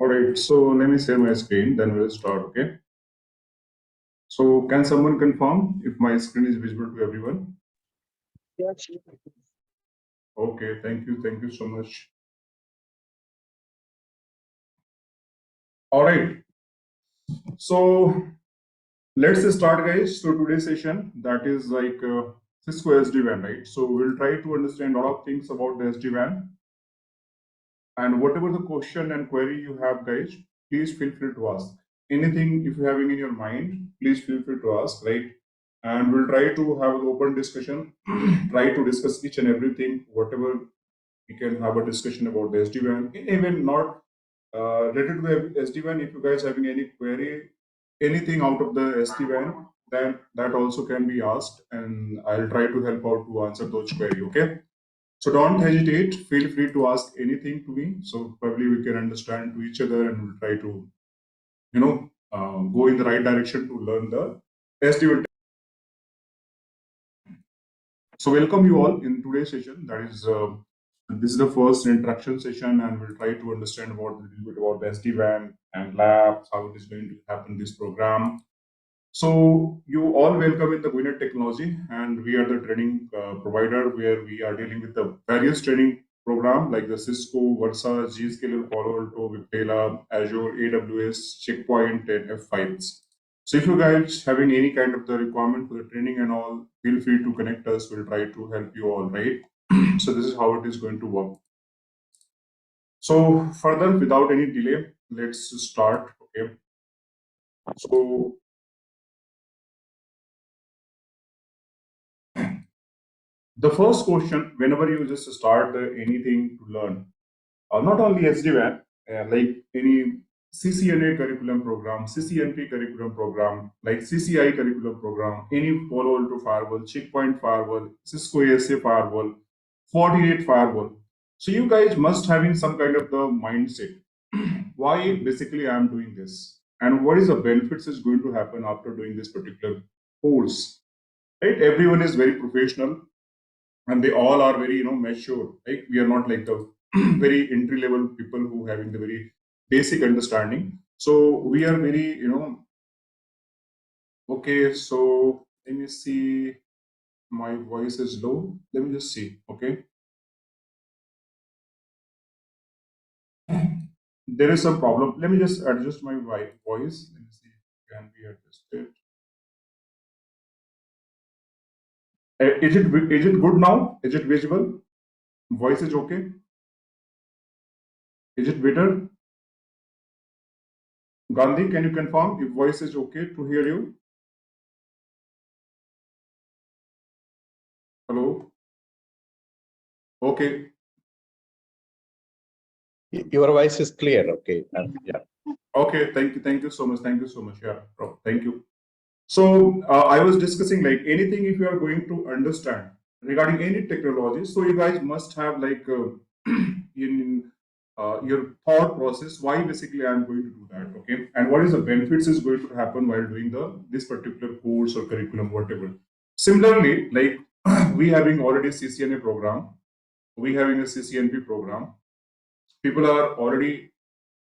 All right, so let me share my screen, then we'll start, okay? So can someone confirm if my screen is visible to everyone? Yes. Okay, thank you so much. All right, so let's start, guys. So today's session, that is like Cisco SD-WAN, right? So we'll try to understand a lot of things about the SD-WAN, and whatever the question and query you have, guys, please feel free to ask. Anything if you're having in your mind, please feel free to ask, right? And we'll try to have an open discussion, try to discuss each and everything, whatever we can have a discussion about the SD-WAN, even not related to the SD-WAN. If you guys having any query, anything out of the SD-WAN, then that also can be asked, and I'll try to help out to answer those query. Okay. So don't hesitate. Feel free to ask anything to me. So probably we can understand to each other, and we'll try to, go in the right direction to learn the SD-WAN. So welcome you all in today's session. That is, this is the first introduction session, and we'll try to understand about a little bit about the SD-WAN and labs, how it is going to happen this program. So you all welcome in the GuiNet technology, and we are the training provider where we are dealing with the various training program like the Cisco, ASA, Zscaler, Palo Alto, Palo, Azure, AWS, Checkpoint, and F5s. So if you guys having any kind of the requirement for the training and all, feel free to connect us. We'll try to help you all, right? So this is how it is going to work. So further, without any delay, let's start. Okay. So the first question, whenever you just start anything to learn, not only SD-WAN, like any CCNA curriculum program, CCNP curriculum program, like CCIE curriculum program, any Palo Alto firewall, Checkpoint firewall, Cisco ASA firewall, FortiGate firewall. So you guys must having some kind of the mindset. Why basically I am doing this, and what is the benefits is going to happen after doing this particular course. Right? Everyone is very professional, and they all are very mature. Like we are not like the very entry level people who having the very basic understanding. So we are very okay. So let me see, my voice is low. Let me just see. Okay, there is some problem. Let me just adjust my voice. Let me see if it can be adjusted. Is it good now? Is it visible? Voice is okay? Is it better? Gandhi, can you confirm if voice is okay to hear you? Hello? Okay. Your voice is clear. Okay. Yeah. Okay. Thank you so much. Thank you so much. Yeah. Thank you. So I was discussing like anything if you are going to understand regarding any technology. So you guys must have like in your thought process why basically I'm going to do that. Okay. And what is the benefits is going to happen while doing this particular course or curriculum, whatever. Similarly, like we having already CCNA program, we having a CCNP program. People are already,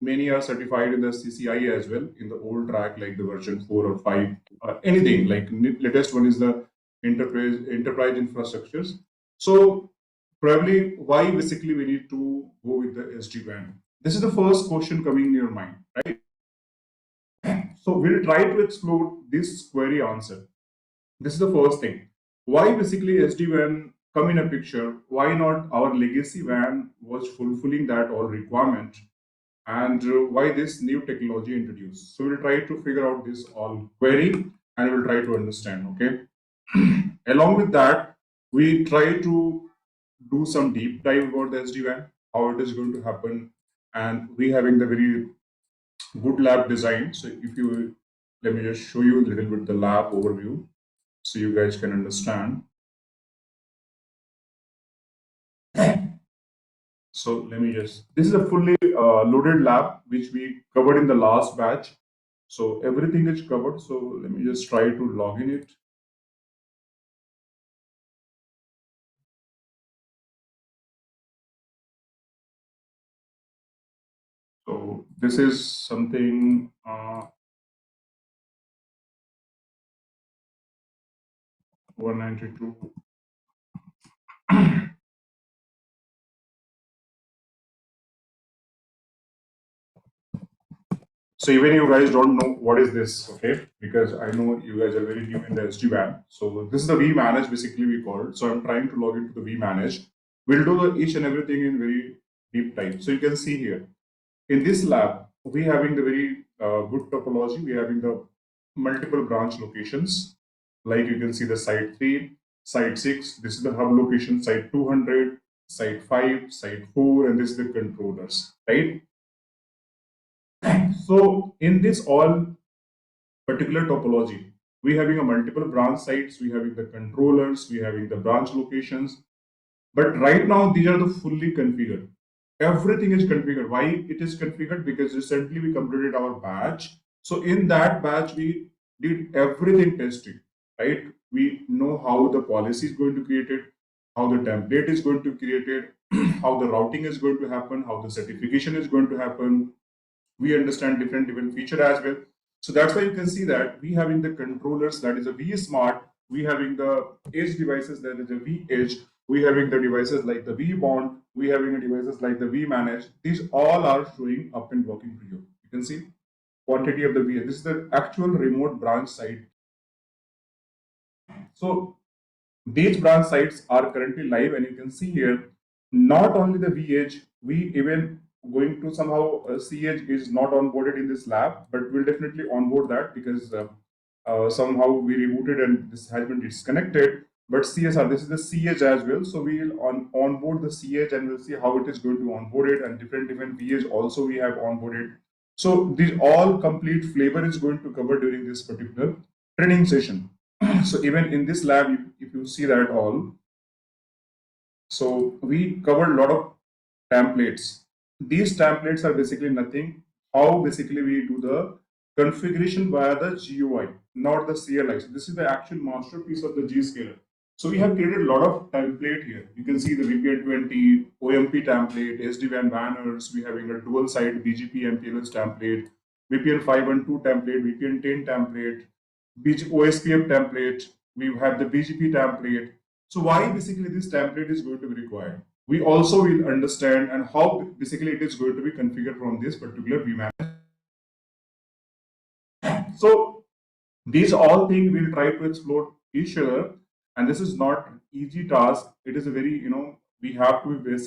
many are certified in the CCIE as well in the old track, like the version 4 or 5, anything like latest one is the enterprise infrastructures. So probably why basically we need to go with the SD-WAN. This is the first question coming in your mind, right? So we'll try to explore this query answer. This is the first thing. Why basically SD-WAN come in a picture? Why not our legacy WAN was fulfilling that all requirement? And why this new technology introduced. So we'll try to figure out this all query, and we'll try to understand. Okay. Along with that, we try to do some deep dive about the SD-WAN, how it is going to happen, and we having the very good lab design. So if you let me just show you a little bit the lab overview, so you guys can understand. So let me just, this is a fully loaded lab which we covered in the last batch. So everything is covered. So let me just try to log in it. So So this is something 192. So even you guys don't know what is this, okay? Because I know you guys are very new in the SD-WAN. So this is the vManage, basically we call it. So I'm trying to log into the vManage. We'll do each and everything in very deep dive. So you can see here, in this lab, we having the very good topology. We having the multiple branch locations. Like you can see the site 3, site 6. This is the hub location, site 200, site 5, site 4, and this is the controllers, right? So in this all particular topology, we having a multiple branch sites, we having the controllers, we having the branch locations. But right now, these are the fully configured. Everything is configured. Why it is configured? Because recently we completed our batch. So in that batch, we did everything testing, right? We know how the policy is going to create it, how the template is going to create it, how the routing is going to happen, how the certification is going to happen. We understand different feature as well. So that's why you can see that we having the controllers, that is a vSmart, we having the edge devices, that is a vEdge, we having the devices like the vBond, we having the devices like the vManage. These all are showing up and working for you. You can see quantity of the vEdge. This is the actual remote branch site. So these branch sites are currently live, and you can see here, not only the vEdge, we even going to somehow CEdge is not onboarded in this lab, but we'll definitely onboard that because somehow we rebooted and this has been disconnected. But CSR, this is the CEdge as well. So we'll onboard the CEdge and we'll see how it is going to onboard it, and different vEdge also we have onboarded. So these all complete flavor is going to cover during this particular training session. So even in this lab, if you see that all, so we covered a lot of templates. These templates are basically nothing. How basically we do the configuration via the GUI, not the CLI. So this is the actual masterpiece of the Zscaler. So we have created a lot of template here. You can see the VPN 20, OMP template, SD-WAN banners. We having a dual side BGP MPLS template, VPN 512 template, VPN 10 template, OSPF template. We have the BGP template. So why basically this template is going to be required? We also will understand and how basically it is going to be configured from this particular vManage. So these all things we'll try to explore each other, and this is not easy task. It is a very, we have to be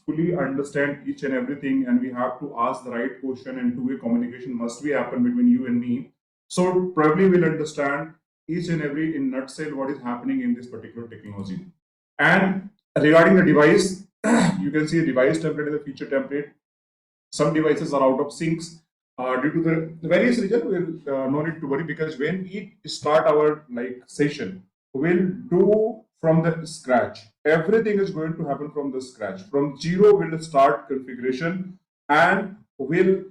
fully understand each and everything, and we have to ask the right question, and two-way communication must be happen between you and me. So probably we'll understand each and every in nutshell what is happening in this particular technology. And regarding the device, you can see a device template is a feature template. Some devices are out of syncs due to the various reasons. We'll no need to worry, because when we start our session, we'll do from the scratch. Everything is going to happen from the scratch. From zero, we'll start configuration, and we'll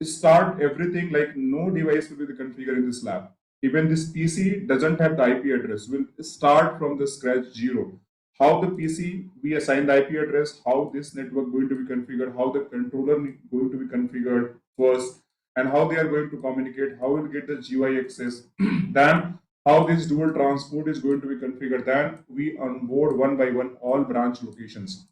start everything like no device will be configured in this lab. Even this PC doesn't have the IP address. We'll start from the scratch zero. How the PC, we assign the IP address, how this network going to be configured, how the controller going to be configured first, and how they are going to communicate, how we'll get the GUI access, then how this dual transport is going to be configured. Then we onboard one by one all branch locations.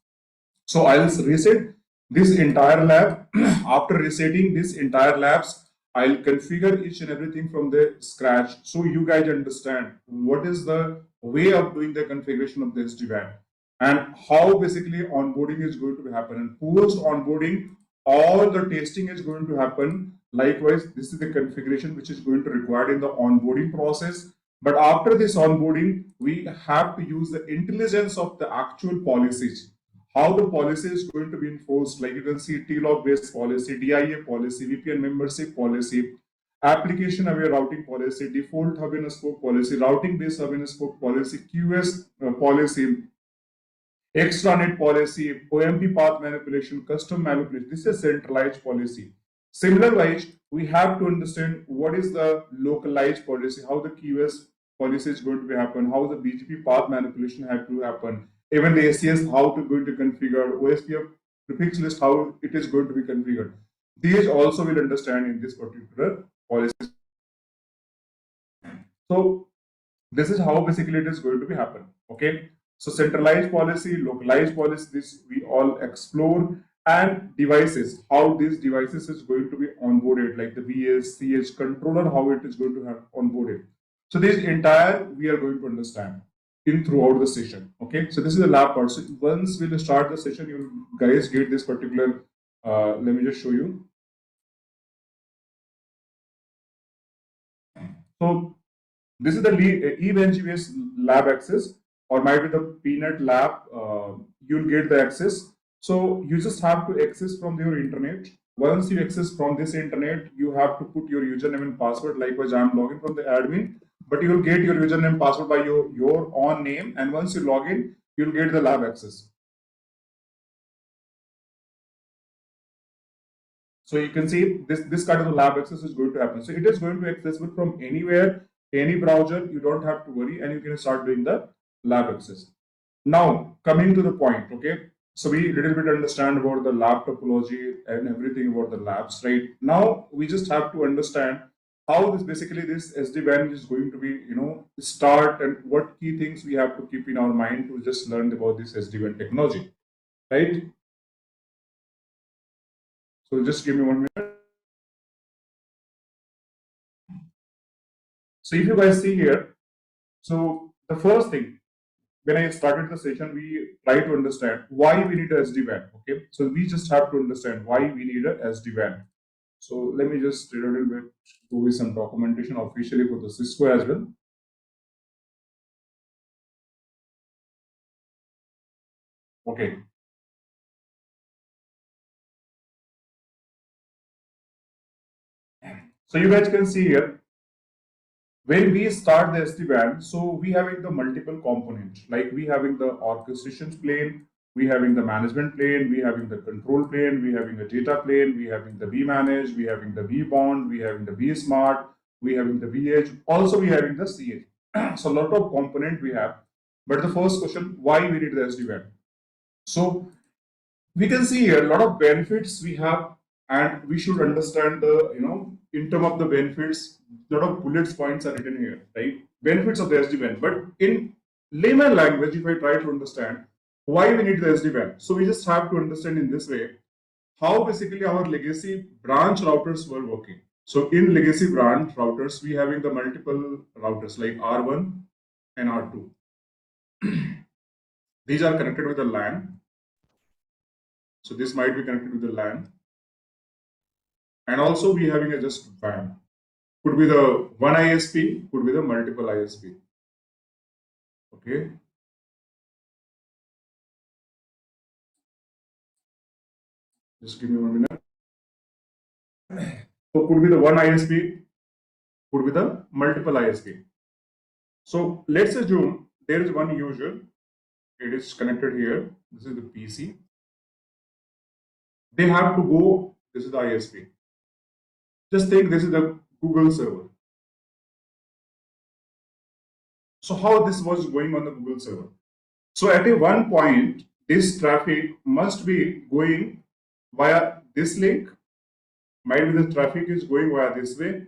So I'll reset this entire lab. After resetting this entire labs, I'll configure each and everything from the scratch, so you guys understand what is the way of doing the configuration of the SD-WAN and how basically onboarding is going to happen. And post onboarding, all the testing is going to happen. Likewise, this is the configuration which is going to require in the onboarding process. But after this onboarding, we have to use the intelligence of the actual policies. How the policy is going to be enforced, like you can see TLOG based policy, DIA policy, VPN membership policy, application aware routing policy, default hub and spoke policy, routing based hub and spoke policy, QS policy, extranet policy, OMP path manipulation, custom manipulation. This is a centralized policy. Similarly, we have to understand what is the localized policy, how the QS policy is going to be happen, how the BGP path manipulation has to happen, even the ACS, how to going to configure, OSPF prefix list, how it is going to be configured. These also will understand in this particular policy. So this is how basically it is going to be happen. Okay. So centralized policy, localized policy, this we all explore, and devices, how these devices is going to be onboarded, like the VS, CH controller, how it is going to have onboarded. So this entire we are going to understand in throughout the session. Okay. So this is the lab part. So once we'll start the session, you guys get this particular. Let me just show you. So this is the eVNGVS lab access, or might be the peanut lab. You'll get the access. So you just have to access from your internet. Once you access from this internet, you have to put your username and password. Likewise, I'm logging from the admin, but you will get your username and password by your own name. And once you log in, you'll get the lab access. So you can see this kind of a lab access is going to happen. So it is going to be accessible from anywhere, any browser. You don't have to worry, and you can start doing the lab access. Now coming to the point, okay. So we little bit understand about the lab topology and everything about the labs, right? Now we just have to understand how this basically this SD-WAN is going to be, start, and what key things we have to keep in our mind to just learn about this SD-WAN technology, right? So just give me 1 minute. So if you guys see here, so the first thing, when I started the session, we try to understand why we need a SD-WAN. Okay, so we just have to understand why we need a SD-WAN. So let me just a little bit go with some documentation officially for the Cisco as well. Okay. So you guys can see here, when we start the SD-WAN, so we having the multiple components, like we having the orchestration plane, we having the management plane, we having the control plane, we having the data plane, we having the vManage, we having the vBond, we having the vSmart, we having the vEdge, also we having the CH. So a lot of component we have. But the first question, why we need the SD-WAN? So we can see here a lot of benefits we have, and we should understand the, in terms of the benefits, a lot of bullets points are written here, right? Benefits of the SD-WAN. But in layman language, if I try to understand why we need the SD-WAN, so we just have to understand in this way how basically our legacy branch routers were working. So in legacy branch routers, we having the multiple routers like R1 and R2. These are connected with the LAN. So this might be connected with the LAN. And also we having a just WAN. Could be the one ISP, could be the multiple ISP. Okay. Just give me 1 minute. So could be the one ISP, could be the multiple ISP. So let's assume there is one user. It is connected here. This is the PC. They have to go. This is the ISP. Just think this is the Google server. So how this was going on the Google server? So at a one point, this traffic must be going via this link. Might be the traffic is going via this way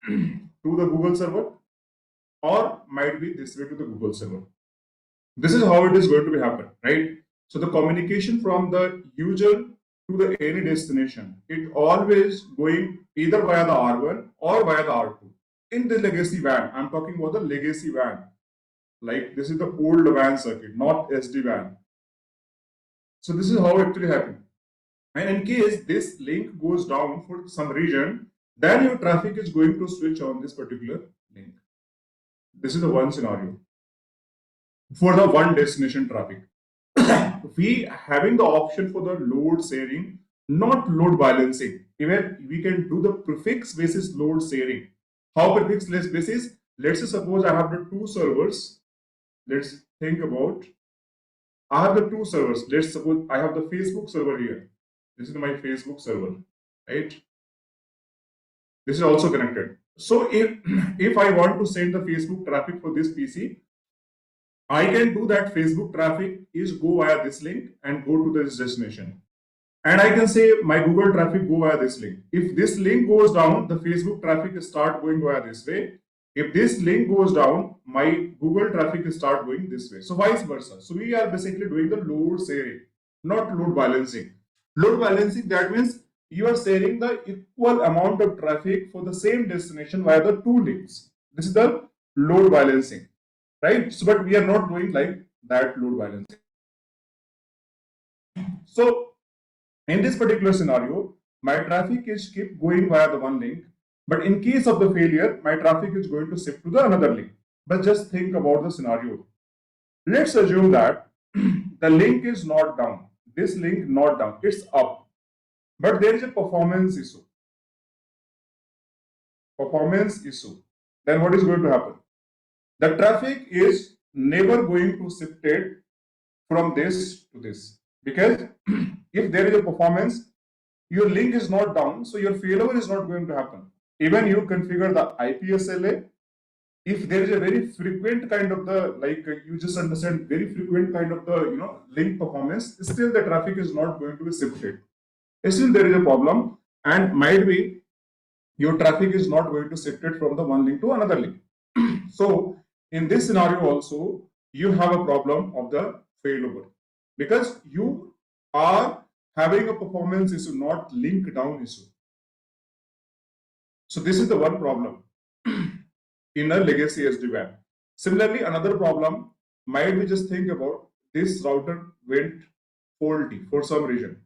to the Google server, or might be this way to the Google server. This is how it is going to be happen, right? So the communication from the user to the any destination, it always going either via the R1 or via the R2. In the legacy WAN, I'm talking about the legacy WAN. Like this is the old WAN circuit, not SD-WAN. So this is how it actually happened. And in case this link goes down for some region, then your traffic is going to switch on this particular link. This is the one scenario. For the one destination traffic, we having the option for the load sharing, not load balancing. Even we can do the prefix basis load sharing. How prefix basis? Let's say suppose I have the two servers. Let's think about, I have the two servers. Let's suppose I have the Facebook server here. This is my Facebook server, right? This is also connected. So if I want to send the Facebook traffic for this PC, I can do that. Facebook traffic is go via this link and go to this destination. And I can say my Google traffic go via this link. If this link goes down, the Facebook traffic start going via this way. If this link goes down, my Google traffic start going this way. So vice versa. So we are basically doing the load sharing, not load balancing. Load balancing, that means you are sharing the equal amount of traffic for the same destination via the two links. This is the load balancing, right? So, but we are not doing like that load balancing. So in this particular scenario, my traffic is keep going via the one link, but in case of the failure, my traffic is going to shift to the another link. But just think about the scenario. Let's assume that the link is not down. This link not down, it's up. But there is a performance issue. Performance issue. Then what is going to happen? The traffic is never going to shift it from this to this. Because if there is a performance, your link is not down, so your failover is not going to happen. Even you configure the IPSLA, if there is a very frequent kind of the, like you just understand, very frequent kind of the, link performance, still the traffic is not going to be shifted. Still there is a problem, and might be your traffic is not going to shift it from the one link to another link. So in this scenario also, you have a problem of the failover because you are having a performance issue, not link down issue. So this is the one problem in a legacy SD-WAN. Similarly, another problem might be, just think about this router went faulty for some reason,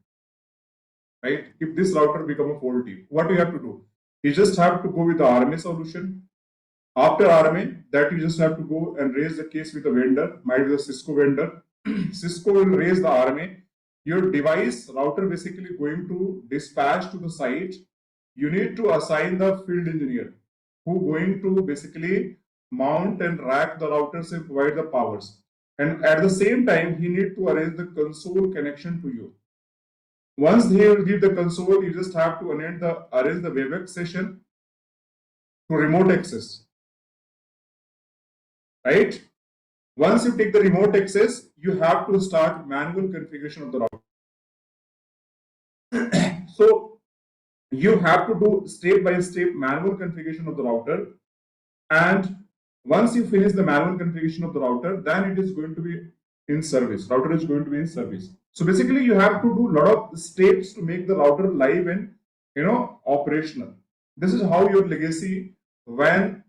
right? If this router become a faulty, what do you have to do? You just have to go with the RMA solution. After RMA, that you just have to go and raise the case with the vendor, might be the Cisco vendor. Cisco will raise the RMA. Your device router basically going to dispatch to the site. You need to assign the field engineer who going to basically mount and rack the routers and provide the powers. And at the same time, he need to arrange the console connection to you. Once he will give the console, you just have to arrange the WebEx session to remote access, right? Once you take the remote access, you have to start manual configuration of the router. So you have to do step-by-step manual configuration of the router, and once you finish the manual configuration of the router, then it is going to be in service. Router is going to be in service. So basically, you have to do a lot of steps to make the router live and operational. This is how your legacy WAN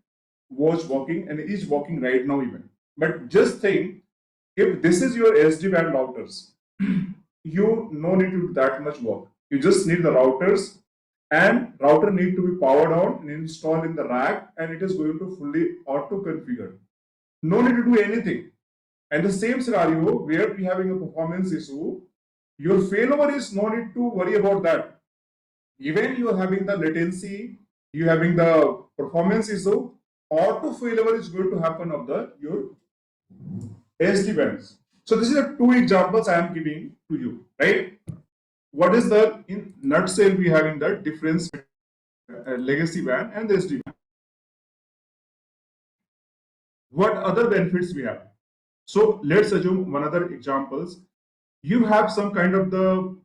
was working and is working right now even. But just think, if this is your SD-WAN routers, you no need to do that much work. You just need the routers, and router need to be powered on and installed in the rack, and it is going to fully auto configure. No need to do anything. And the same scenario where we having a performance issue, your failover is no need to worry about that. Even you are having the latency, you having the performance issue, auto failover is going to happen of your SD-WANs. So this is the two examples I am giving to you, right? What is the, in nutshell, we having the difference between legacy WAN and the SD-WAN. What other benefits we have? So let's assume one other examples. You have some kind of the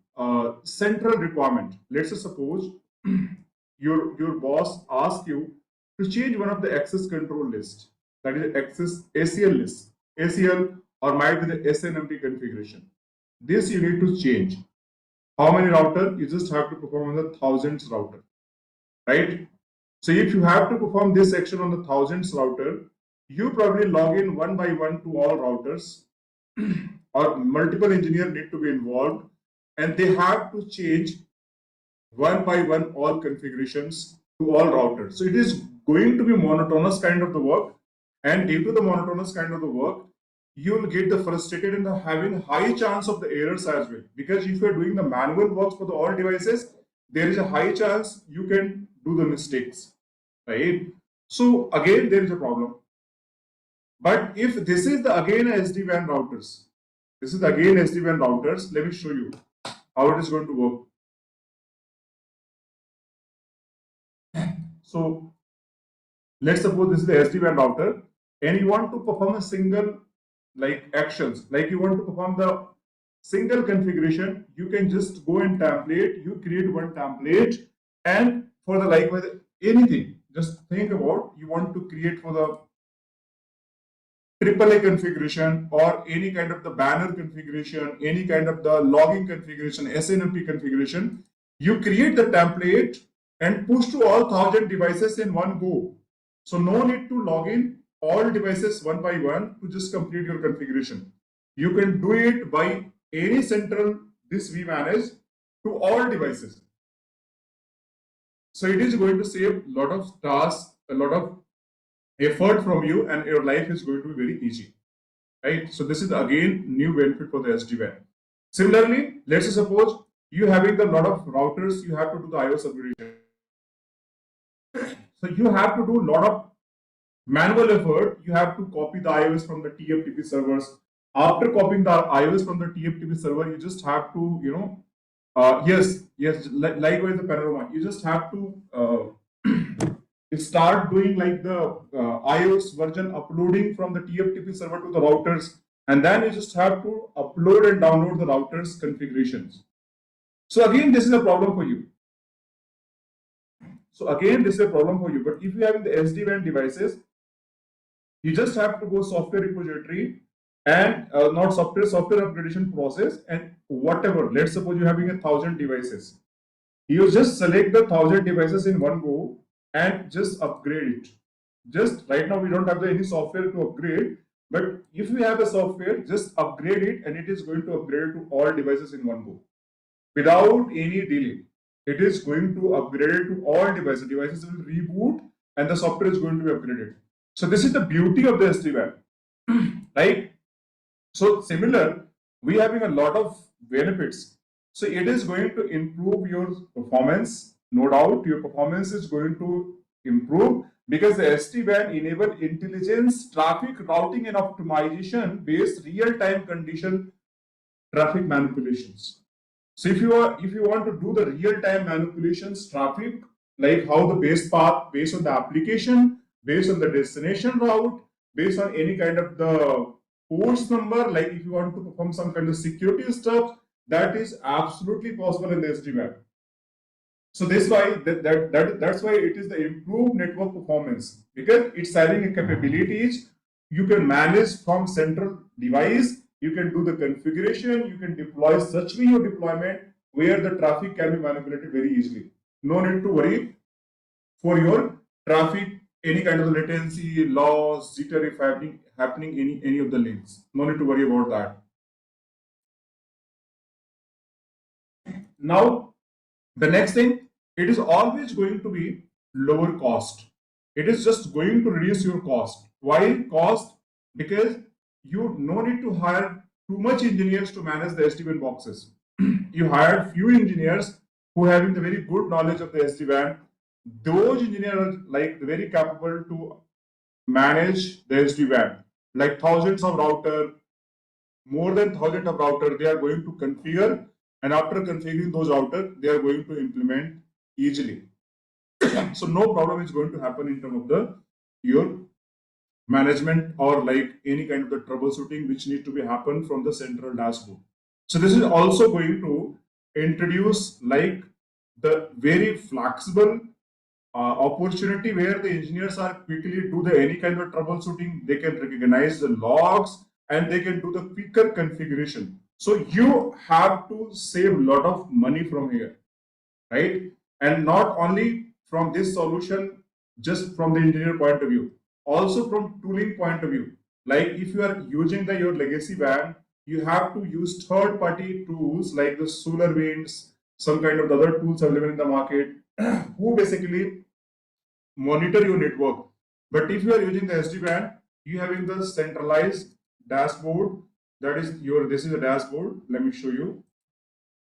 central requirement. Let's suppose your boss asks you to change one of the access control list, that is access ACL list, ACL, or might be the SNMP configuration. This you need to change. How many router? You just have to perform on the thousands router, right? So if you have to perform this action on the thousands router, you probably log in one by one to all routers, or multiple engineers need to be involved, and they have to change one by one all configurations to all routers. So it is going to be monotonous kind of the work, and due to the monotonous kind of the work, you will get the frustrated and having high chance of the errors as well. Because if you are doing the manual works for the all devices, there is a high chance you can do the mistakes, right? So again, there is a problem. But if this is the again SD-WAN routers, this is again SD-WAN routers, let me show you how it is going to work. So let's suppose this is the SD-WAN router, and you want to perform a single like actions, like you want to perform the single configuration. You can just go in template, you create one template, and for the likewise anything, just think about you want to create for the AAA configuration or any kind of the banner configuration, any kind of the logging configuration, SNMP configuration. You create the template and push to all 1,000 devices in one go. So no need to log in all devices one by one to just complete your configuration. You can do it by any central this vManage to all devices. So it is going to save a lot of tasks, a lot of effort from you, and your life is going to be very easy, right? So this is again new benefit for the SD-WAN. Similarly, let's say suppose you having a lot of routers, you have to do the iOS upgradation. So you have to do a lot of manual effort. You have to copy the iOS from the TFTP servers. After copying the iOS from the TFTP server, you just have to, likewise the panorama, you just have to start doing like the iOS version uploading from the TFTP server to the routers, and then you just have to upload and download the routers configurations. So again, this is a problem for you. But if you have the SD-WAN devices, you just have to go software repository and not software upgradation process, and whatever. Let's suppose you're having 1,000 devices. You just select the 1,000 devices in one go and just upgrade it. Just right now we don't have any software to upgrade, but if we have a software, just upgrade it and it is going to upgrade to all devices in one go without any delay. It is going to upgrade it to all devices. Devices will reboot and the software is going to be upgraded. So this is the beauty of the SD-WAN, right? So similar, we are having a lot of benefits. So it is going to improve your performance. No doubt your performance is going to improve because the SD-WAN enable intelligence, traffic routing and optimization based real-time condition traffic manipulations. So if you want to do the real-time manipulations traffic, like how the base path based on the application, based on the destination route, based on any kind of the ports number, like if you want to perform some kind of security stuff, that is absolutely possible in the SD-WAN. So that's why that's why it is the improved network performance, because it's having a capabilities. You can manage from central device. You can do the configuration. You can deploy such your deployment where the traffic can be manipulated very easily. No need to worry for your traffic, any kind of latency, loss, jitter if happening any of the links. No need to worry about that. Now, the next thing, it is always going to be lower cost. It is just going to reduce your cost. Why cost? Because you no need to hire too much engineers to manage the SD-WAN boxes. You hired few engineers who having the very good knowledge of the SD-WAN. Those engineers are like very capable to manage the SD-WAN. Like thousands of router, more than thousands of router, they are going to configure, and after configuring those router, they are going to implement easily. So no problem is going to happen in terms of your management or like any kind of the troubleshooting which need to be happen from the central dashboard. So this is also going to introduce like the very flexible opportunity where the engineers are quickly do the any kind of troubleshooting. They can recognize the logs and they can do the quicker configuration. So you have to save a lot of money from here, right? And not only from this solution, just from the engineer point of view, also from tooling point of view. Like if you are using your legacy WAN, you have to use third-party tools like the SolarWinds, some kind of the other tools available in the market, who basically monitor your network. But if you are using the SD-WAN, you having the centralized dashboard. That is this is a dashboard. Let me show you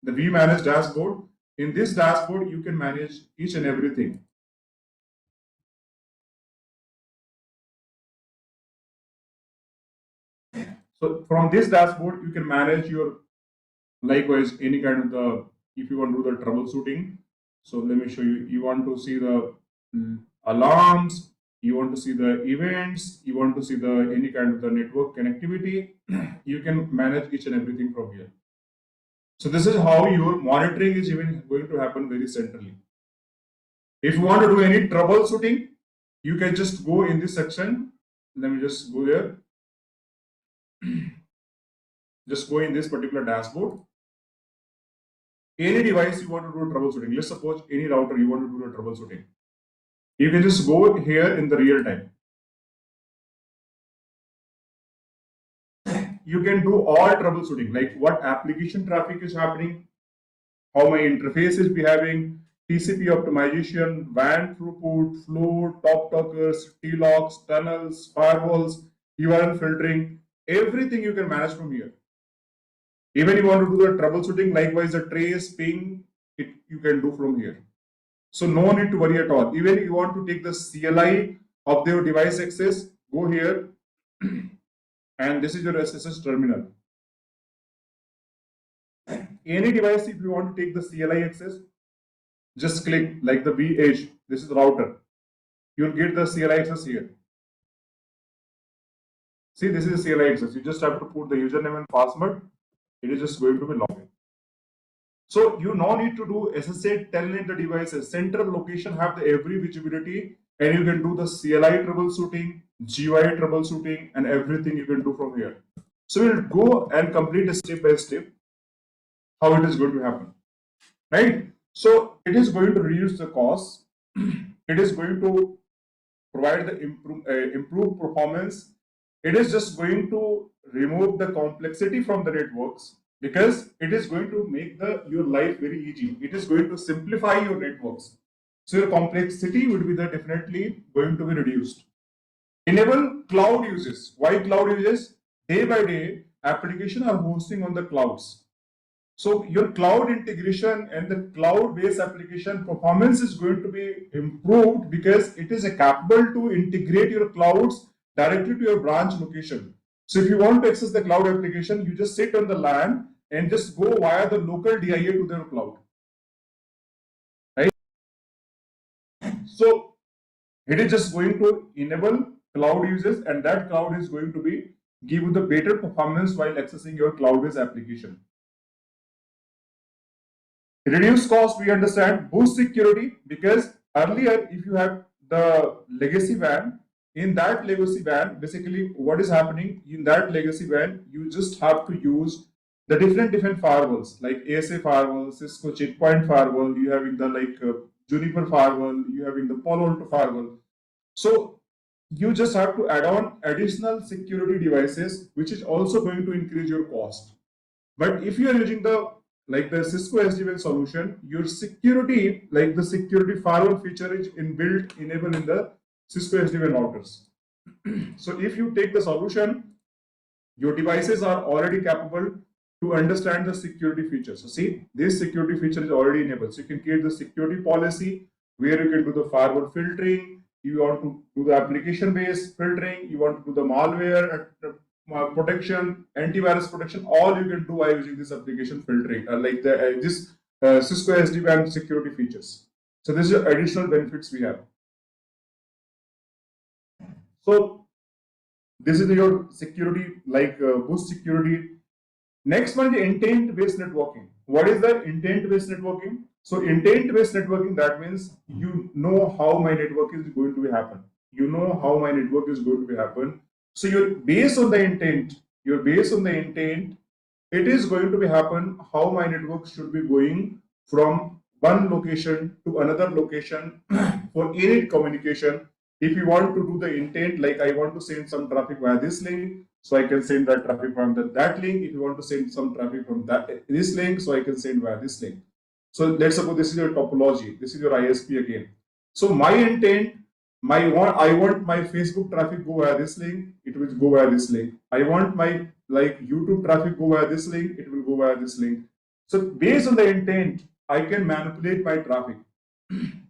the vManage dashboard. In this dashboard, you can manage each and everything. So from this dashboard, you can manage your likewise any kind of the, if you want to do the troubleshooting. So let me show you. You want to see the alarms, you want to see the events, you want to see the any kind of the network connectivity. You can manage each and everything from here. So this is how your monitoring is even going to happen very centrally. If you want to do any troubleshooting, you can just go in this section. Let me just go there. Just go in this particular dashboard. Any device you want to do troubleshooting, let's suppose any router you want to do the troubleshooting. You can just go here in the real time. You can do all troubleshooting, like what application traffic is happening, how my interface is behaving, TCP optimization, WAN throughput, flow, top talkers, T-locks, tunnels, firewalls, URL filtering, everything you can manage from here. Even you want to do the troubleshooting, likewise the trace, ping, you can do from here. So no need to worry at all. Even if you want to take the CLI of their device access, go here and this is your SSH terminal. Any device, if you want to take the CLI access, just click like the VH, this is the router. You'll get the CLI access here. See, this is the CLI access. You just have to put the username and password. It is just going to be login. So you no need to do SSH telnet the devices. Central location have the every visibility, and you can do the CLI troubleshooting, GUI troubleshooting, and everything you can do from here. So we'll go and complete a step by step how it is going to happen, right? So it is going to reduce the cost. It is going to provide the improved performance. It is just going to remove the complexity from the networks, because it is going to make your life very easy. It is going to simplify your networks. So your complexity would be definitely going to be reduced. Enable cloud uses. Why cloud uses? Day by day, applications are hosting on the clouds. So your cloud integration and the cloud-based application performance is going to be improved, because it is capable to integrate your clouds directly to your branch location. So if you want to access the cloud application, you just sit on the LAN and just go via the local DIA to their cloud, right? So it is just going to enable cloud users, and that cloud is going to be give you the better performance while accessing your cloud-based application. Reduce cost, we understand. Boost security, because earlier if you have the legacy WAN, in that legacy WAN, basically what is happening in that legacy WAN, you just have to use the different firewalls like ASA Firewall, Cisco Checkpoint Firewall, you having the Juniper Firewall, you having the Palo Alto Firewall. So you just have to add on additional security devices, which is also going to increase your cost. But if you are using the Cisco SD-WAN solution, your security, like the security firewall feature, is inbuilt, enabled in the Cisco SD-WAN routers. So if you take the solution, your devices are already capable to understand the security features. So see, this security feature is already enabled. So you can create the security policy where you can do the firewall filtering. You want to do the application-based filtering. You want to do the malware protection, antivirus protection. All you can do by using this application filtering, Cisco SD-WAN security features. So this is additional benefits we have. So this is your security, boost security. Next one is intent-based networking. What is the intent-based networking? So intent-based networking, that means you know how my network is going to be happen. You know how my network is going to be happen. So you're based on the intent. It is going to be happen how my network should be going from one location to another location for any communication. If you want to do the intent, like I want to send some traffic via this link, so I can send that traffic from that link. If you want to send some traffic from this link, so I can send via this link. So let's suppose this is your topology. This is your ISP again. So my intent, I want my Facebook traffic go via this link. It will go via this link. I want my YouTube traffic go via this link. It will go via this link. So based on the intent, I can manipulate my traffic.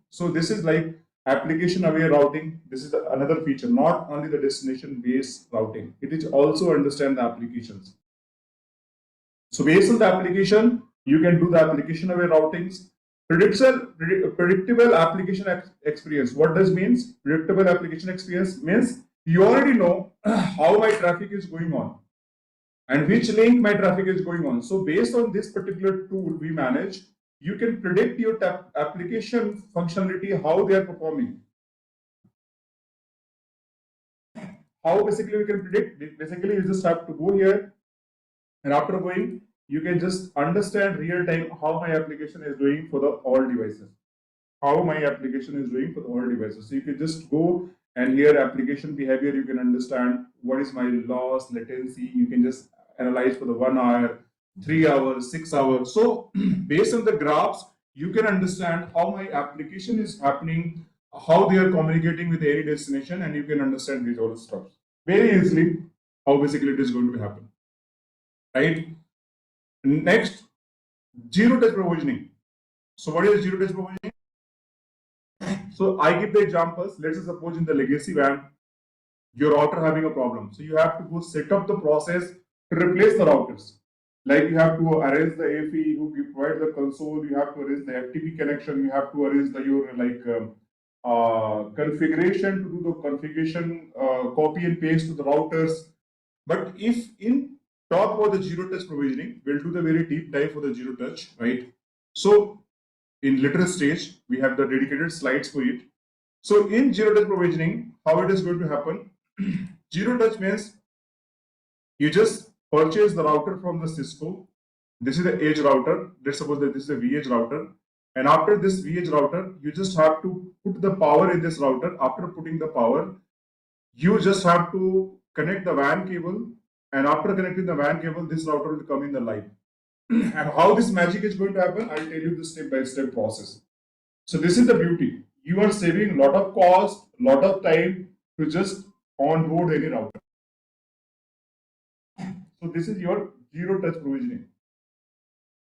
So this is like application aware routing. This is another feature, not only the destination based routing. It is also understand the applications. So based on the application, you can do the application aware routings. Predictable application experience. What does means? Predictable application experience means you already know how my traffic is going on. and which link my traffic is going on. So based on this particular tool we manage, you can predict your application functionality, how they are performing. How basically we can predict? Basically, you just have to go here, and after going, you can just understand real time how my application is doing for the all devices. How my application is doing for the all devices. So you can just go and here application behavior, you can understand what is my loss, latency. You can just analyze for the 1 hour, 3 hours, 6 hours. So based on the graphs, you can understand how my application is happening, how they are communicating with any destination, and you can understand these all stuff very easily, how basically it is going to happen. Right? Next, zero touch provisioning. So what is zero touch provisioning? So I give the examples. Let's suppose in the legacy WAN, your router having a problem. So you have to go set up the process to replace the routers. Like you have to arrange the AFE, you provide the console, you have to arrange the FTP connection, you have to arrange the your configuration to do the configuration, copy and paste to the routers. But if in talk about the zero touch provisioning, we'll do the very deep dive for the zero touch, right? So in later stage, we have the dedicated slides for it. So in zero touch provisioning, how it is going to happen? Zero touch means you just purchase the router from the Cisco. This is the edge router. Let's suppose that this is a VH router. And after this VH router, you just have to put the power in this router. After putting the power, you just have to connect the WAN cable. And after connecting the WAN cable, this router will come in the live. And how this magic is going to happen, I'll tell you the step-by-step process. So this is the beauty. You are saving a lot of cost, a lot of time to just onboard any router. So this is your zero touch provisioning.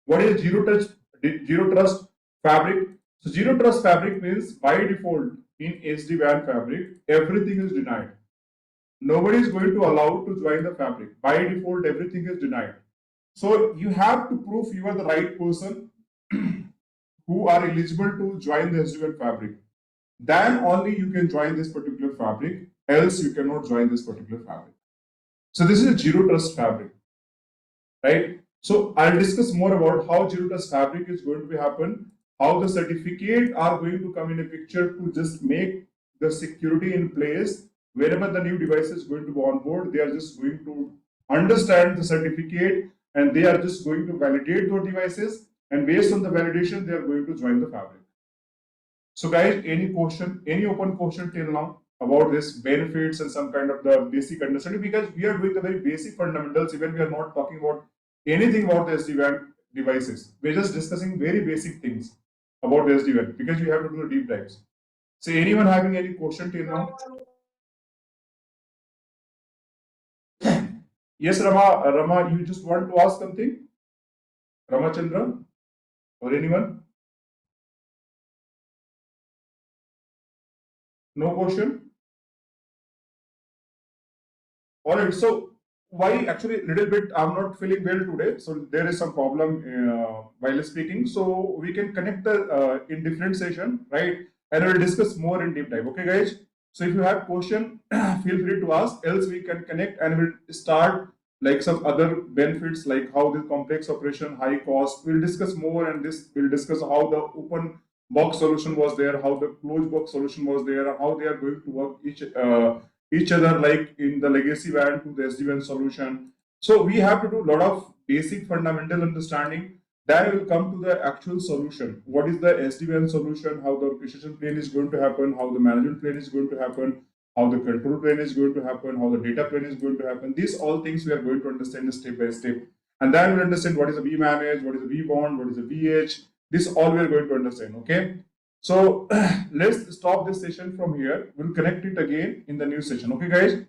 What is zero trust fabric? So zero trust fabric means by default in SD-WAN fabric, everything is denied. Nobody is going to allow to join the fabric. By default, everything is denied. So you have to prove you are the right person who are eligible to join the SD-WAN fabric. Then only you can join this particular fabric, else you cannot join this particular fabric. So this is a zero trust fabric, right? So I'll discuss more about how zero trust fabric is going to be happen, how the certificate are going to come in a picture to just make the security in place. Whenever the new device is going to go on board, they are just going to understand the certificate and they are just going to validate those devices, and based on the validation, they are going to join the fabric. So guys, any question, any open question till now about this benefits and some kind of the basic understanding, because we are doing the very basic fundamentals, even we are not talking about anything about the SD-WAN devices. We're just discussing very basic things about the SD-WAN because you have to do the deep dives. So anyone having any question till now? Yes, Rama, you just want to ask something? Ramachandra or anyone? No question? All right, so why actually a little bit I'm not feeling well today, so there is some problem while speaking. So we can connect the in different session, right? And we'll discuss more in deep dive. Okay, guys. So if you have question, feel free to ask. Else we can connect and we'll start like some other benefits, like how the complex operation, high cost. We'll discuss more, and this we'll discuss how the open box solution was there, how the closed box solution was there, how they are going to work each other, like in the legacy WAN to the SD-WAN solution. So we have to do a lot of basic fundamental understanding. Then we'll come to the actual solution. What is the SD-WAN solution? How the orchestration plane is going to happen? How the management plane is going to happen? How the control plane is going to happen? How the data plane is going to happen? These all things we are going to understand step by step. And then we'll understand what is a vManage, what is a vBond, what is a VH. This all we are going to understand. Okay. So let's stop this session from here. We'll connect it again in the new session. Okay, guys?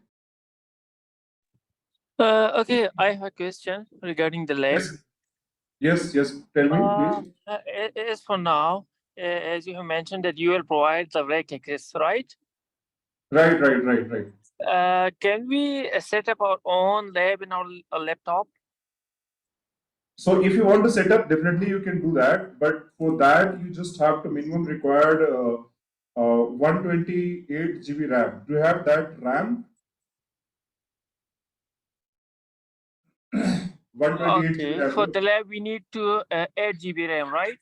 Okay, I have a question regarding the lab. Yes. Tell me, please. As for now, as you have mentioned that you will provide the rack access, right? Right. Can we set up our own lab in our laptop? So if you want to set up, definitely you can do that. But for that, you just have to minimum required 128 GB RAM. Do you have that RAM? 128 GB Okay, RAM. for the lab, we need to 8 GB RAM, right?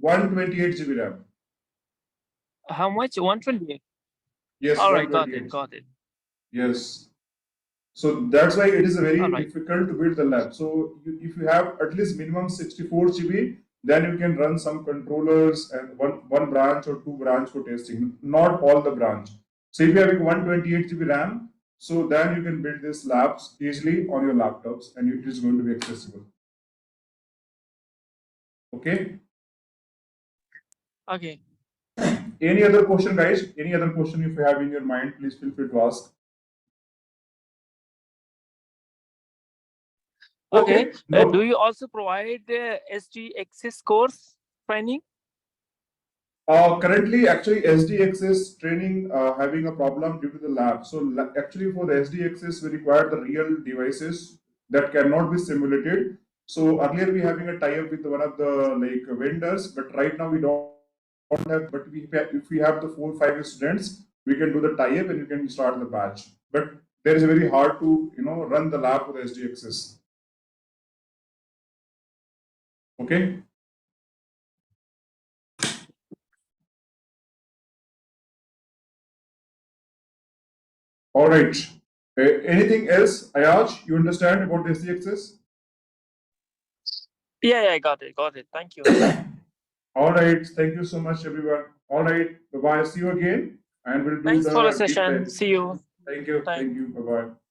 128 GB RAM. How much? 128. Yes, All right, got it, 128. got it. Yes. So that's why it is All very right. difficult to build the lab. So if you have at least minimum 64 GB, then you can run some controllers and one branch or two branch for testing, not all the branch. So if you have 128 GB RAM, so then you can build these labs easily on your laptops and it is going to be accessible. Okay. Okay. Any other question, guys? Any other question if you have in your mind, please feel free to ask. Okay. No. Do you also provide SD access course training? Currently, actually, SD access training having a problem due to the lab. So actually, for the SD access, we require the real devices that cannot be simulated. So earlier, we having a tie-up with one of the vendors, but right now we don't have. But if we have the 4-5 students, we can do the tie-up and you can start the batch. But there is very hard to run the lab for the SD access. Okay. All right. Anything else, Ayaj? You understand about the SD access? Yeah, I got it. Got it. Thank you. All right. Thank you so much, everyone. All right. Bye bye. See you again. And we'll do Thanks for the the deep session. dive. See you. Thank you. Thank- Thank you. Bye bye.